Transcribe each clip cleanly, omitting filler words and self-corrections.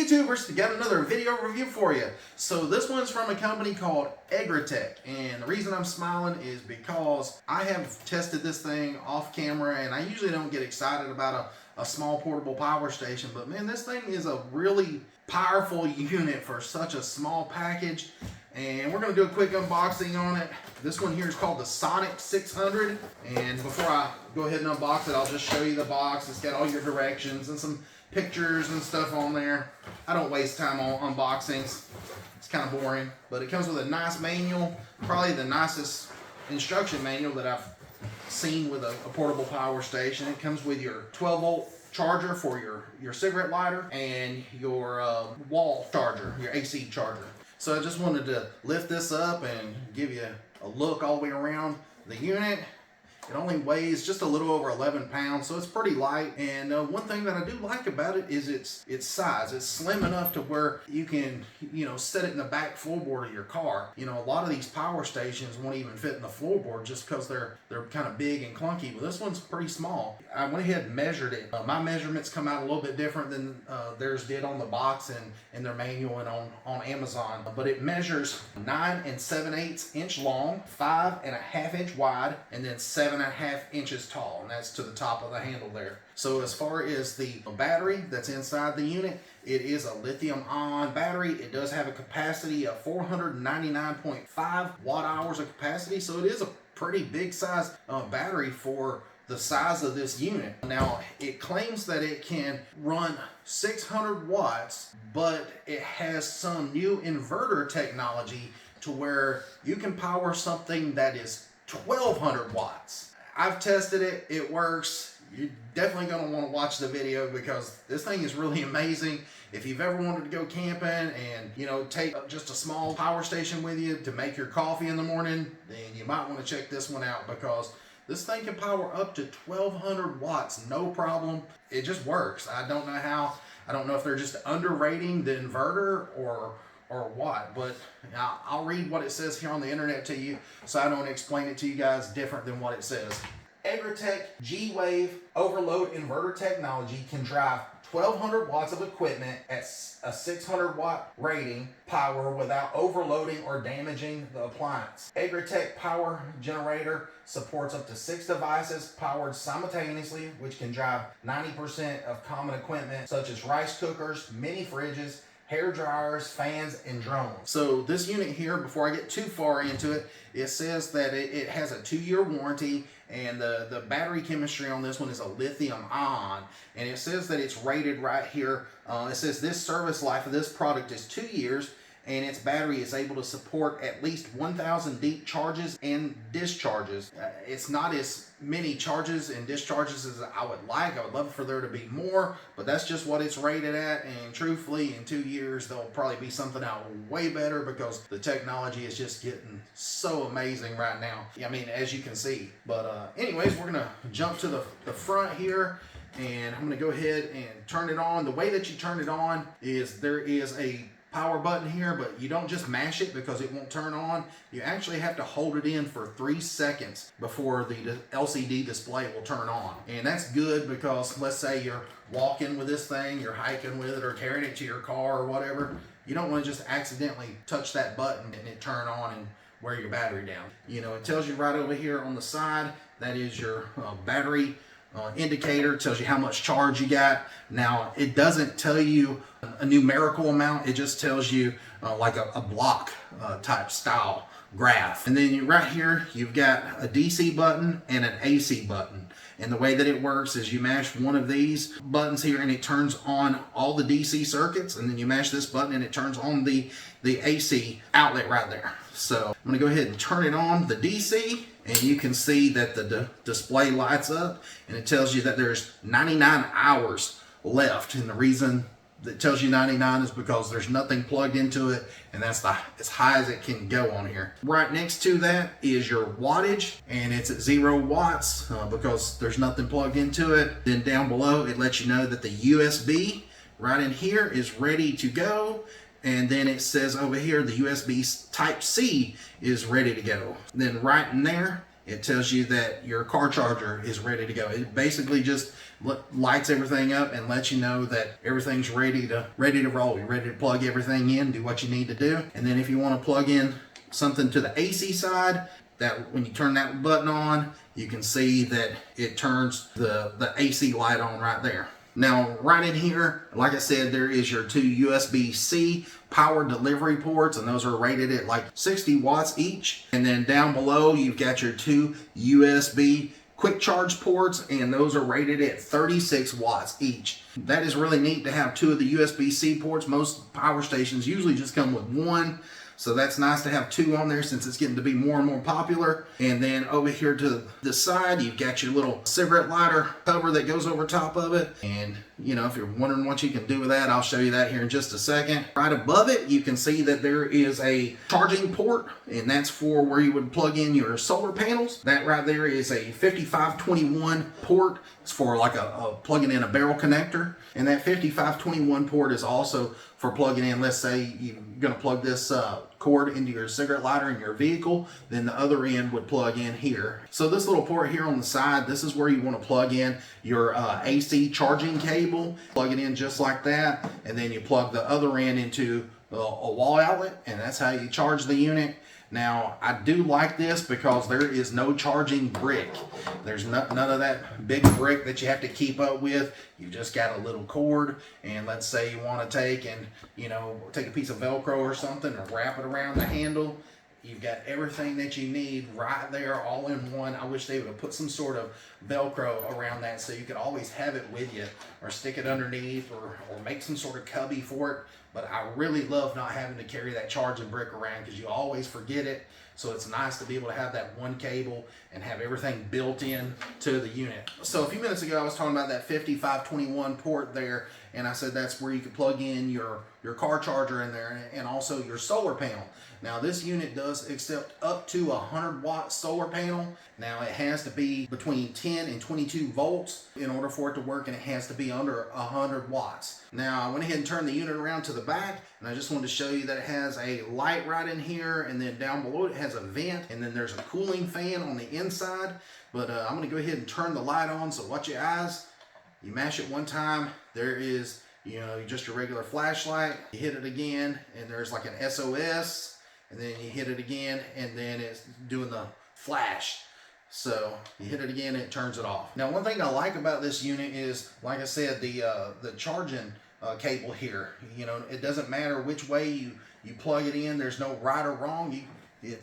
YouTubers, got another video review for you. So this one's from a company called EGRETECH, and the reason I'm smiling is because I have tested this thing off camera, and I usually don't get excited about a small portable power station, but man, this thing is a really powerful unit for such a small package. And we're going to do a quick unboxing on it. This one here is called the Sonic 600. And before I go ahead and unbox it, I'll just show you the box. It's got all your directions and some pictures and stuff on there. I don't waste time on unboxings. It's kind of boring. But it comes with a nice manual. Probably the nicest instruction manual that I've seen with a portable power station. It comes with your 12-volt charger for your cigarette lighter and your wall charger, your AC charger. So I just wanted to lift this up and give you a look all the way around the unit. It only weighs just a little over 11 pounds, so it's pretty light. And one thing that I do like about it is its size. It's slim enough to where you can, set it in the back floorboard of your car. A lot of these power stations won't even fit in the floorboard just because they're kind of big and clunky. But this one's pretty small. I went ahead and measured it. My measurements come out a little bit different than theirs did on the box and in their manual and on Amazon. But it measures 9 7/8 inch long, 5 1/2 inch wide, and then 7 1/2 inches tall, and that's to the top of the handle there. So as far as the battery that's inside the unit, it is a lithium-ion battery. It does have a capacity of 499.5 watt hours of capacity, so it is a pretty big size battery for the size of this unit. Now, it claims that it can run 600 watts, but it has some new inverter technology to where you can power something that is 1200 watts. I've tested it, it works. You're definitely going to want to watch the video because this thing is really amazing. If you've ever wanted to go camping and take just a small power station with you to make your coffee in the morning, then you might want to check this one out because this thing can power up to 1200 watts, no problem. It just works. I don't know how. I don't know if they're just underrating the inverter or what, but I'll read what it says here on the internet to you so I don't explain it to you guys different than what it says. EGRETECH G-Wave Overload Inverter Technology can drive 1200 watts of equipment at a 600 watt rating power without overloading or damaging the appliance. EGRETECH Power Generator supports up to 6 devices powered simultaneously, which can drive 90% of common equipment such as rice cookers, mini fridges, hair dryers, fans, and drones. So this unit here, before I get too far into it, it says that it has a 2-year warranty, and the battery chemistry on this one is a lithium ion, and it says that it's rated right here. It says this service life of this product is 2 years, and its battery is able to support at least 1,000 deep charges and discharges. It's not as many charges and discharges as I would like. I would love for there to be more, but that's just what it's rated at. And truthfully, in 2 years, there'll probably be something out way better because the technology is just getting so amazing right now. I mean, as you can see. But anyways, we're gonna jump to the front here, and I'm gonna go ahead and turn it on. The way that you turn it on is there is a power button here, but you don't just mash it because it won't turn on. You actually have to hold it in for 3 seconds before the LCD display will turn on. And that's good because let's say you're walking with this thing, you're hiking with it or carrying it to your car or whatever. You don't want to just accidentally touch that button and it turn on and wear your battery down. It tells you right over here on the side, that is your battery indicator. It tells you how much charge you got. Now, it doesn't tell you a numerical amount. It just tells you like a block type style graph. And then right here, you've got a DC button and an AC button. And the way that it works is you mash one of these buttons here and it turns on all the DC circuits, and then you mash this button and it turns on the AC outlet right there. So I'm gonna go ahead and turn it on, the DC, and you can see that the display lights up and it tells you that there's 99 hours left. And the reason that tells you 99 is because there's nothing plugged into it, and that's as high as it can go on here. Right next to that is your wattage, and it's at 0 watts because there's nothing plugged into it. Then down below it lets you know that the USB right in here is ready to go, and then it says over here the USB Type-C is ready to go. Then right in there it tells you that your car charger is ready to go. It basically just lights everything up and lets you know that everything's ready to roll. You're ready to plug everything in, do what you need to do. And then if you want to plug in something to the AC side, that when you turn that button on, you can see that it turns the AC light on right there. Now, right in here, like I said, there is your two USB-C power delivery ports, and those are rated at like 60 watts each. And then down below, you've got your two USB quick charge ports, and those are rated at 36 watts each. That is really neat to have two of the USB-C ports. Most power stations usually just come with one. So that's nice to have two on there since it's getting to be more and more popular. And then over here to the side, you've got your little cigarette lighter cover that goes over top of it. And you know, if you're wondering what you can do with that, I'll show you that here in just a second. Right above it, you can see that there is a charging port, and that's for where you would plug in your solar panels. That right there is a 5521 port. It's for like a plugging in a barrel connector. And that 5521 port is also for plugging in, let's say you're gonna plug this cord into your cigarette lighter in your vehicle, then the other end would plug in here. So this little port here on the side, this is where you want to plug in your AC charging cable. Plug it in just like that, and then you plug the other end into a wall outlet, and that's how you charge the unit. Now, I do like this because there is no charging brick. There's none of that big brick that you have to keep up with. You just got a little cord, and let's say you want to take a piece of Velcro or something and wrap it around the handle. You've got everything that you need right there all in one. I wish they would have put some sort of Velcro around that so you could always have it with you, or stick it underneath, or make some sort of cubby for it. But I really love not having to carry that charging brick around because you always forget it. So it's nice to be able to have that one cable and have everything built in to the unit. So a few minutes ago, I was talking about that 5521 port there, and I said that's where you could plug in your car charger in there and also your solar panel. Now this unit does accept up to 100 watt solar panel. Now it has to be between 10 and 22 volts in order for it to work, and it has to be under 100 watts. Now I went ahead and turned the unit around to the back, and I just wanted to show you that it has a light right in here, and then down below it has a vent, and then there's a cooling fan on the inside. But I'm gonna go ahead and turn the light on, so watch your eyes. You mash it one time, there is just your regular flashlight. You hit it again, and there's like an SOS. And then you hit it again, and then it's doing the flash. So you hit it again, and it turns it off. Now, one thing I like about this unit is, like I said, the charging cable here. It doesn't matter which way you plug it in. There's no right or wrong. You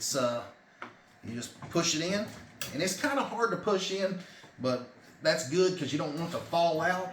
just push it in, and it's kind of hard to push in, but that's good because you don't want it to fall out.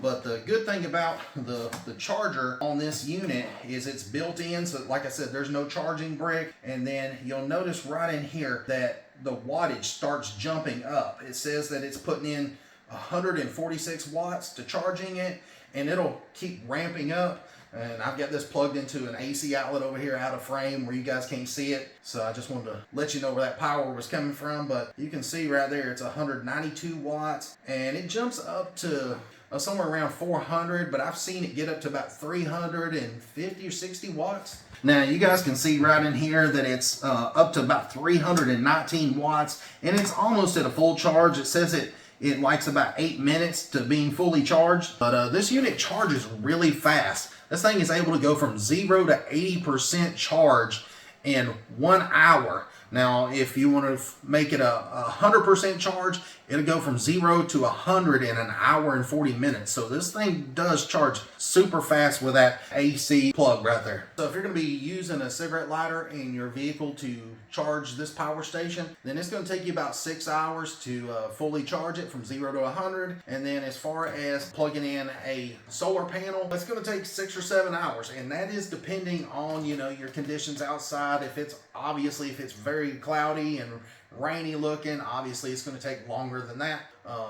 But the good thing about the charger on this unit is it's built in, so like I said, there's no charging brick. And then you'll notice right in here that the wattage starts jumping up. It says that it's putting in 146 watts to charging it, and it'll keep ramping up. And I've got this plugged into an AC outlet over here out of frame where you guys can't see it. So I just wanted to let you know where that power was coming from. But you can see right there, it's 192 watts, and it jumps up to somewhere around 400, but I've seen it get up to about 350 or 60 watts. Now you guys can see right in here that it's up to about 319 watts, and it's almost at a full charge. It says it likes about 8 minutes to being fully charged, but this unit charges really fast. This thing is able to go from 0 to 80% charge in 1 hour. Now, if you want to make it a 100% charge, it'll go from 0 to 100 in 1 hour and 40 minutes. So this thing does charge super fast with that AC plug right there. So if you're going to be using a cigarette lighter in your vehicle to charge this power station, then it's going to take you about 6 hours to fully charge it from 0 to 100. And then as far as plugging in a solar panel, it's going to take 6 or 7 hours. And that is depending on, your conditions outside. If it's very cloudy and rainy looking, obviously it's going to take longer than that.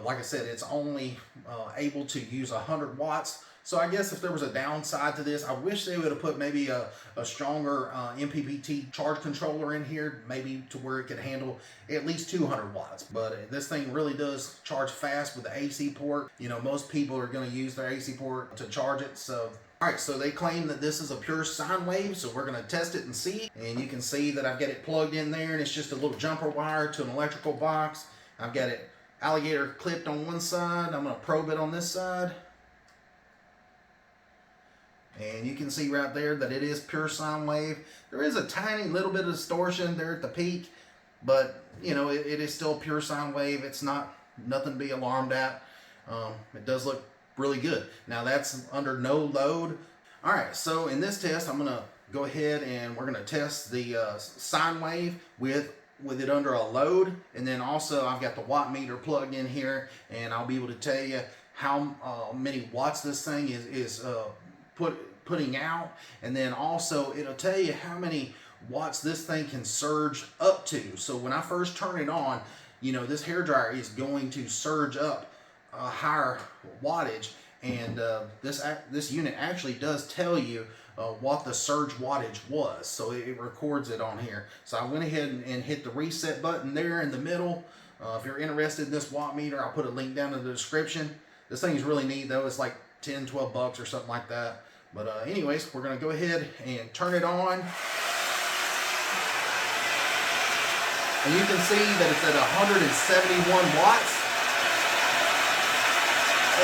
Like I said, it's only able to use 100 watts. So I guess if there was a downside to this, I wish they would have put maybe a stronger MPPT charge controller in here, maybe to where it could handle at least 200 watts. But this thing really does charge fast with the AC port. Most people are going to use their AC port to charge it. So alright, so they claim that this is a pure sine wave, so we're going to test it and see. And you can see that I've got it plugged in there, and it's just a little jumper wire to an electrical box. I've got it alligator clipped on one side. I'm going to probe it on this side. And you can see right there that it is pure sine wave. There is a tiny little bit of distortion there at the peak, but you know, it is still pure sine wave. It's not nothing to be alarmed at. It does look really good. Now that's under no load. All right, so in this test, I'm gonna go ahead and we're gonna test the sine wave with it under a load, and then also I've got the watt meter plugged in here, and I'll be able to tell you how many watts this thing is putting out, and then also it'll tell you how many watts this thing can surge up to. So when I first turn it on, you know, this hairdryer is going to surge up a higher wattage, and this unit actually does tell you what the surge wattage was, so it records it on here. So I went ahead and hit the reset button there in the middle. If you're interested in this watt meter, I'll put a link down in the description. This thing is really neat though. It's like 10, 12 bucks or something like that. But anyways, we're gonna go ahead and turn it on. And you can see that it's at 171 watts.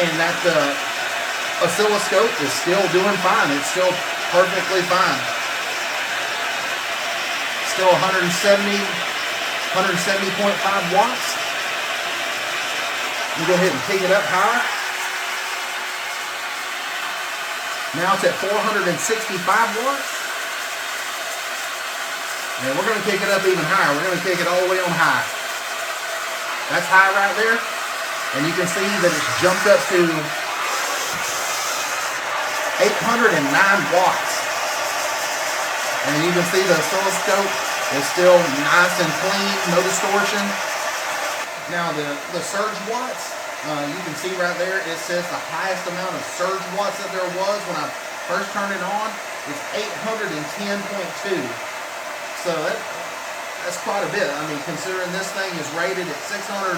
And that the oscilloscope is still doing fine. It's still perfectly fine. Still 170.5 watts. Let me go ahead and take it up higher. Now it's at 465 watts. And we're going to kick it up even higher. We're going to take it all the way on high. That's high right there. And you can see that it's jumped up to 809 watts. And you can see the oscilloscope is still nice and clean, no distortion. Now the surge watts, you can see right there, it says the highest amount of surge watts that there was when I first turned it on is 810.2. So that's quite a bit. I mean, considering this thing is rated at 600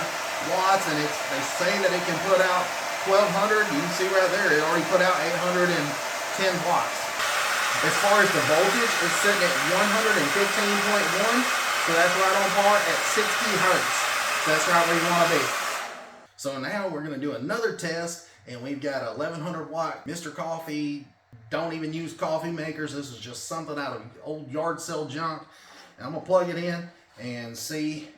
watts and they say that it can put out 1200, you can see right there, it already put out 810 watts. As far as the voltage, it's sitting at 115.1, so that's right on par at 60 hertz. So that's right where you want to be. So now we're going to do another test, and we've got a 1100 watt Mr. Coffee. Don't even use coffee makers. This is just something out of old yard sale junk. And I'm going to plug it in and see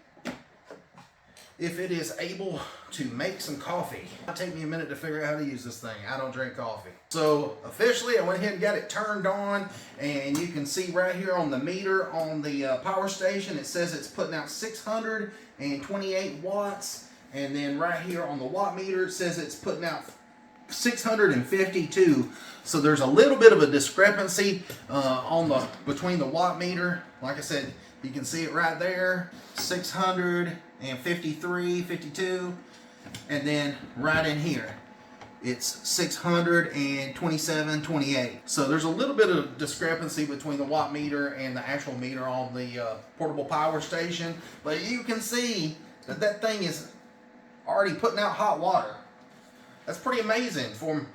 if it is able to make some coffee. It'll take me a minute to figure out how to use this thing. I don't drink coffee. So officially, I went ahead and got it turned on, and you can see right here on the meter on the power station, it says it's putting out 628 watts. And then right here on the watt meter, it says it's putting out 652. So there's a little bit of a discrepancy between the watt meter. Like I said, you can see it right there, 653, 52, and then right in here, it's 627, 28. So there's a little bit of discrepancy between the watt meter and the actual meter on the portable power station. But you can see that that thing is already putting out hot water. That's pretty amazing for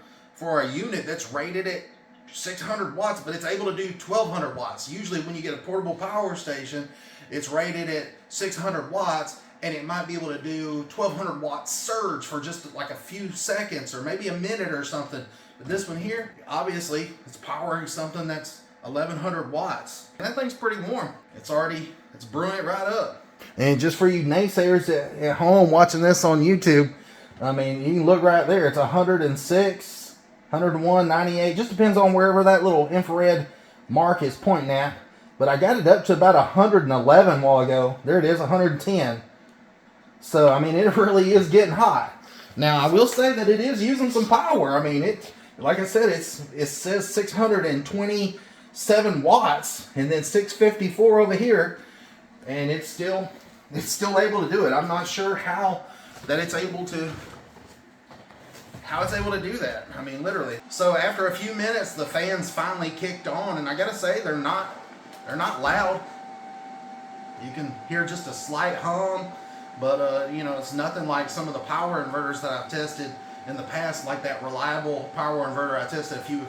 a unit that's rated at 600 watts, but it's able to do 1200 watts. Usually when you get a portable power station, it's rated at 600 watts, and it might be able to do 1200 watt surge for just like a few seconds or maybe a minute or something. But this one here, obviously, it's powering something that's 1100 watts. And that thing's pretty warm. It's brewing it right up. And just for you naysayers at home watching this on YouTube, I mean, you can look right there. It's 106, 101, 98. Just depends on wherever that little infrared mark is pointing at. But I got it up to about 111 while ago. There it is, 110. So, I mean, it really is getting hot. Now, I will say that it is using some power. I mean, like I said, it says 627 watts and then 654 over here. And it's still able to do it. I'm not sure how it's able to do that. I mean, literally. So after a few minutes, the fans finally kicked on, and I gotta say they're not loud. You can hear just a slight hum, but you know, it's nothing like some of the power inverters that I've tested in the past, like that reliable power inverter I tested a few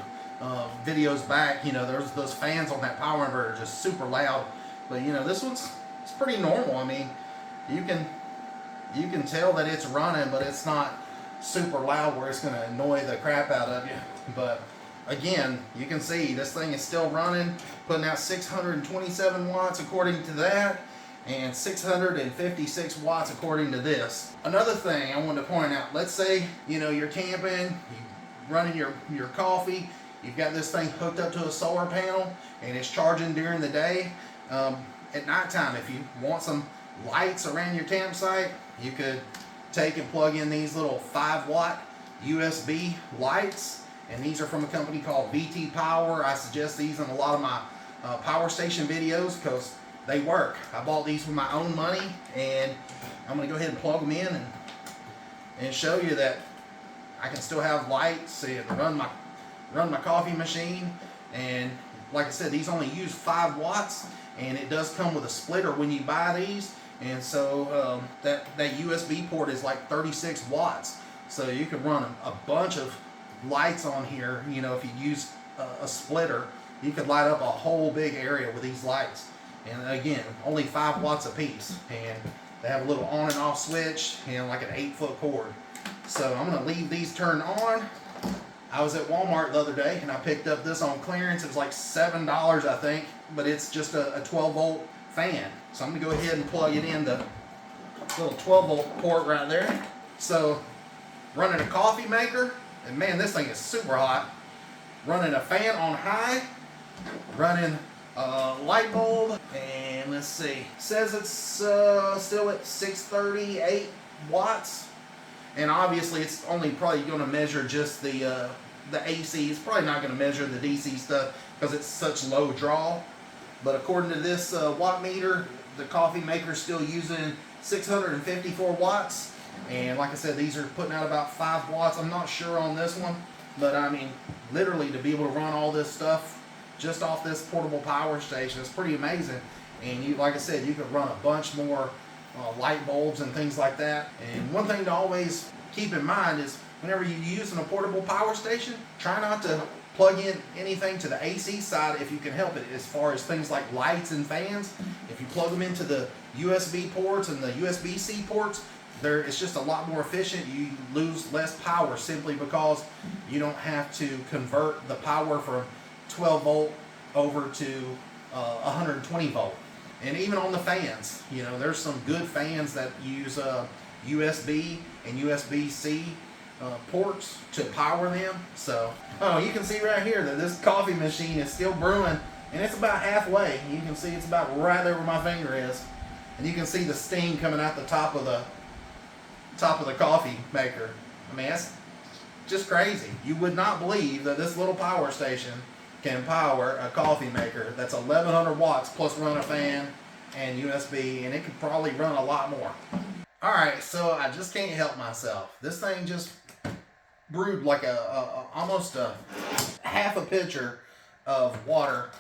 videos back. You know, there's those fans on that power inverter just super loud. But you know, this one's pretty normal. I mean, you can you can tell that it's running, but it's not super loud where it's going to annoy the crap out of you. But again, you can see this thing is still running, putting out 627 watts according to that, and 656 watts according to this. Another thing I wanted to point out, let's say, you know, you're camping, you're running your coffee, you've got this thing hooked up to a solar panel, and it's charging during the day. At nighttime, if you want some lights around your campsite, you could take and plug in these little 5-watt USB lights, and these are from a company called VT Power. I suggest these in a lot of my power station videos because they work. I bought these with my own money, and I'm going to go ahead and plug them in and show you that I can still have lights to run my coffee machine. And like I said, these only use 5 watts, and it does come with a splitter when you buy these. And so that USB port is like 36 watts. So you can run a bunch of lights on here. You know, if you use a splitter, you could light up a whole big area with these lights. And again, only 5 watts a piece. And they have a little on and off switch and like an 8-foot cord. So I'm going to leave these turned on. I was at Walmart the other day and I picked up this on clearance. It was like $7, I think, but it's just a 12-volt fan. So I'm going to go ahead and plug it in the little 12-volt port right there. So running a coffee maker, and man, this thing is super hot. Running a fan on high, running a light bulb, and let's see, it says it's still at 638 watts. And obviously it's only probably going to measure just the AC. It's probably not going to measure the DC stuff because it's such low draw. But according to this watt meter, the coffee maker is still using 654 watts. And like I said, these are putting out about 5 watts. I'm not sure on this one, but I mean, literally to be able to run all this stuff just off this portable power station is pretty amazing. And you, like I said, you could run a bunch more light bulbs and things like that. And one thing to always keep in mind is whenever you're using a portable power station, try not to plug in anything to the AC side if you can help it. As far as things like lights and fans, if you plug them into the USB ports and the USB-C ports, it's just a lot more efficient. You lose less power simply because you don't have to convert the power from 12 volt over to 120 volt. And even on the fans, you know, there's some good fans that use USB and USB-C ports to power them. So, you can see right here that this coffee machine is still brewing, and it's about halfway. You can see it's about right there where my finger is, and you can see the steam coming out the top of the coffee maker. I mean, that's just crazy. You would not believe that this little power station can power a coffee maker that's 1100 watts plus run a fan and USB, and it could probably run a lot more. Alright, so I just can't help myself. This thing just brewed like almost a half a pitcher of water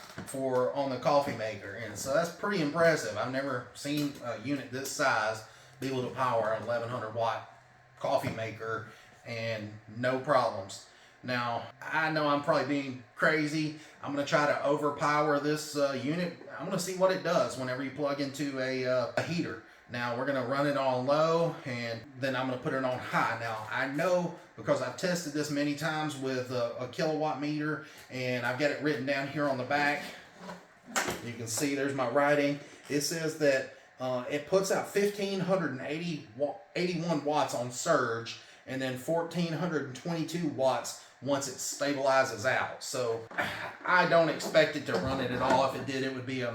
on the coffee maker, and so that's pretty impressive. I've never seen a unit this size be able to power an 1100 watt coffee maker and no problems. Now, I know I'm probably being crazy. I'm going to try to overpower this unit. I'm going to see what it does whenever you plug into a heater. Now, we're going to run it on low, and then I'm going to put it on high. Now, I know because I've tested this many times with a kilowatt meter, and I've got it written down here on the back. You can see there's my writing. It says that it puts out 1,581 watts on surge, and then 1,422 watts once it stabilizes out. So I don't expect it to run it at all. If it did, it would be a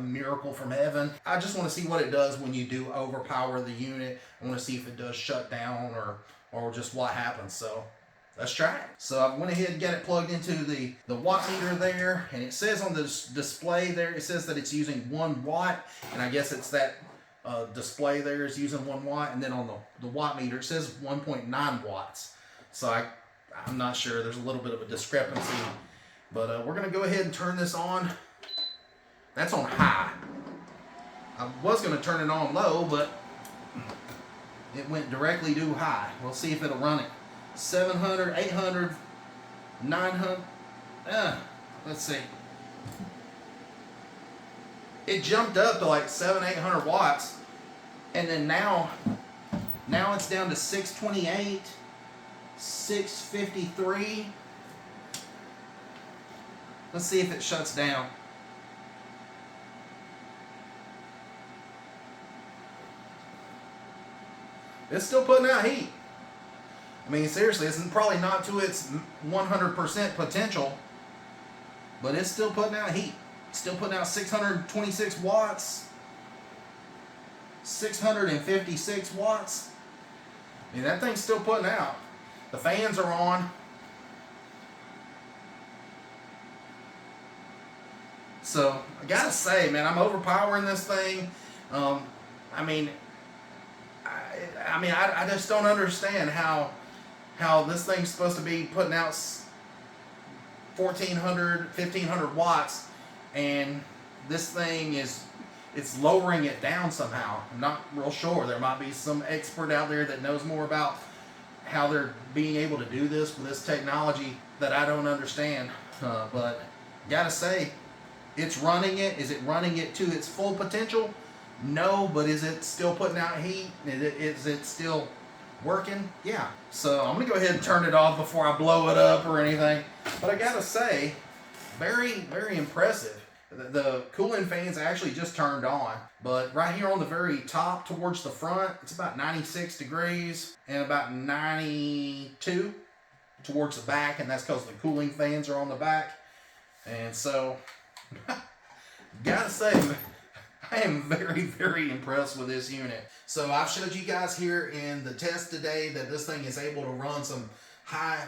miracle from heaven. I just want to see what it does when you do overpower the unit. I want to see if it does shut down or just what happens. So let's try it. So I went ahead and got it plugged into the watt meter there, and it says on the display there, it says that it's using 1 watt, and I guess it's that display there is using 1 watt, and then on the watt meter it says 1.9 watts. So I'm not sure. There's a little bit of a discrepancy, but we're going to go ahead and turn this on. That's on high. I was going to turn it on low, but it went directly to high. We'll see if it'll run it. 700, 800, 900. Let's see. It jumped up to like 700, 800 watts, and then now Now it's down to 628, 653. Let's see if it shuts down. It's still putting out heat. I mean, seriously, it's probably not to its 100% potential, but it's still putting out heat. Still putting out 626 watts, 656 watts. I mean, that thing's still putting out. The fans are on. So, I gotta say, man, I'm overpowering this thing. I mean, I just don't understand how this thing's supposed to be putting out 1,400, 1,500 watts, and this thing it's lowering it down somehow. I'm not real sure. There might be some expert out there that knows more about how they're being able to do this with this technology that I don't understand. But gotta say, it's running it. Is it running it to its full potential? No, but is it still putting out heat? Is it still working? Yeah. So I'm gonna go ahead and turn it off before I blow it up or anything. But I gotta say, very, very impressive. The cooling fans actually just turned on, but right here on the very top towards the front, it's about 96 degrees and about 92 towards the back, and that's because the cooling fans are on the back. And so, gotta say, I am very, very impressed with this unit. So I've showed you guys here in the test today that this thing is able to run some high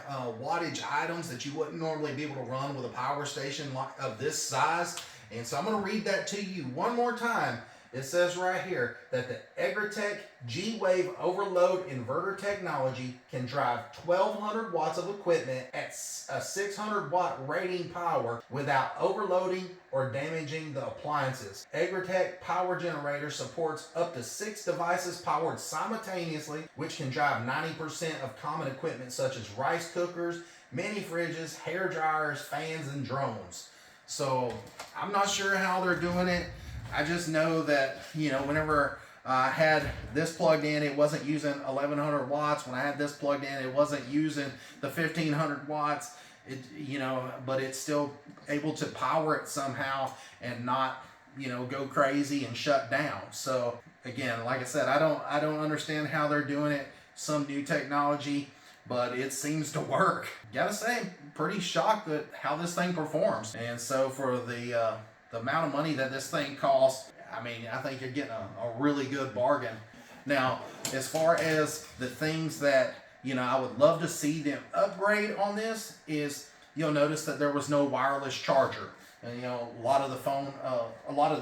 wattage items that you wouldn't normally be able to run with a power station of this size. And so I'm going to read that to you one more time. It says right here that the EGRETECH G-Wave overload inverter technology can drive 1,200 watts of equipment at a 600 watt rating power without overloading or damaging the appliances. EGRETECH power generator supports up to 6 devices powered simultaneously, which can drive 90% of common equipment such as rice cookers, mini fridges, hair dryers, fans, and drones. So I'm not sure how they're doing it. I just know that, you know, whenever I had this plugged in, it wasn't using 1,100 watts. When I had this plugged in, it wasn't using the 1,500 watts. It, you know, but it's still able to power it somehow and not, you know, go crazy and shut down. So again, like I said, I don't understand how they're doing it. Some new technology, but it seems to work. Gotta say, pretty shocked at how this thing performs. And so for the amount of money that this thing costs, I mean, I think you're getting a really good bargain. Now, as far as the things that, you know, I would love to see them upgrade on this is, you'll notice that there was no wireless charger. And, you know, a lot of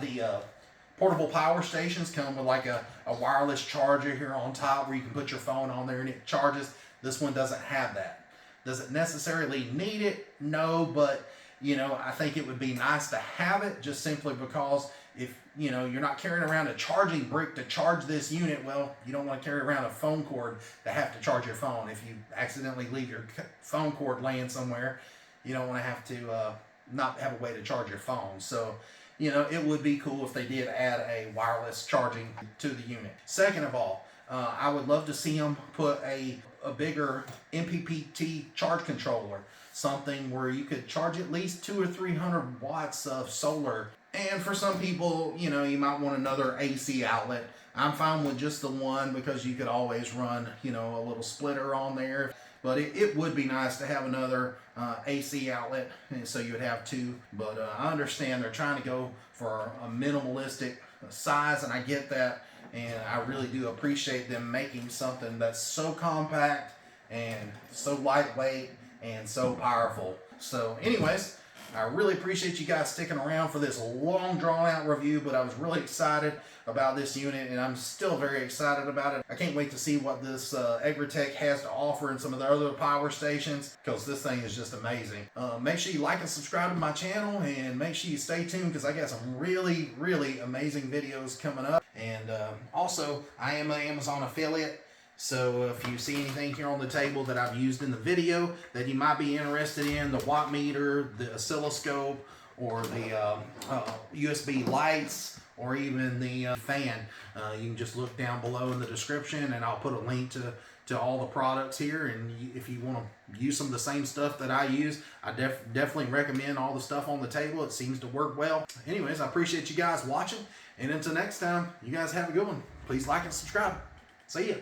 the portable power stations come with like a wireless charger here on top where you can put your phone on there and it charges. This one doesn't have that. Does it necessarily need it? No, but you know, I think it would be nice to have it just simply because if, you know, you're not carrying around a charging brick to charge this unit, well, you don't want to carry around a phone cord to have to charge your phone. If you accidentally leave your phone cord laying somewhere, you don't want to have to not have a way to charge your phone. So, you know, it would be cool if they did add a wireless charging to the unit. Second of all, I would love to see them put a bigger MPPT charge controller, something where you could charge at least 200 or 300 watts of solar. And for some people, you know, you might want another AC outlet. I'm fine with just the one because you could always run, you know, a little splitter on there. But it would be nice to have another AC outlet, and so you would have two. But I understand they're trying to go for a minimalistic size, and I get that. And I really do appreciate them making something that's so compact and so lightweight and so powerful. So anyways, I really appreciate you guys sticking around for this long drawn out review, but I was really excited about this unit and I'm still very excited about it. I can't wait to see what this EGRETECH has to offer in some of the other power stations, because this thing is just amazing. Make sure you like and subscribe to my channel, and make sure you stay tuned because I got some really, really amazing videos coming up. And also, I am an Amazon affiliate. So if you see anything here on the table that I've used in the video that you might be interested in, the watt meter, the oscilloscope, or the USB lights, or even the fan. You can just look down below in the description, and I'll put a link to all the products here. And if you want to use some of the same stuff that I use, I definitely recommend all the stuff on the table. It seems to work well. Anyways, I appreciate you guys watching, and until next time, you guys have a good one. Please like and subscribe. See ya.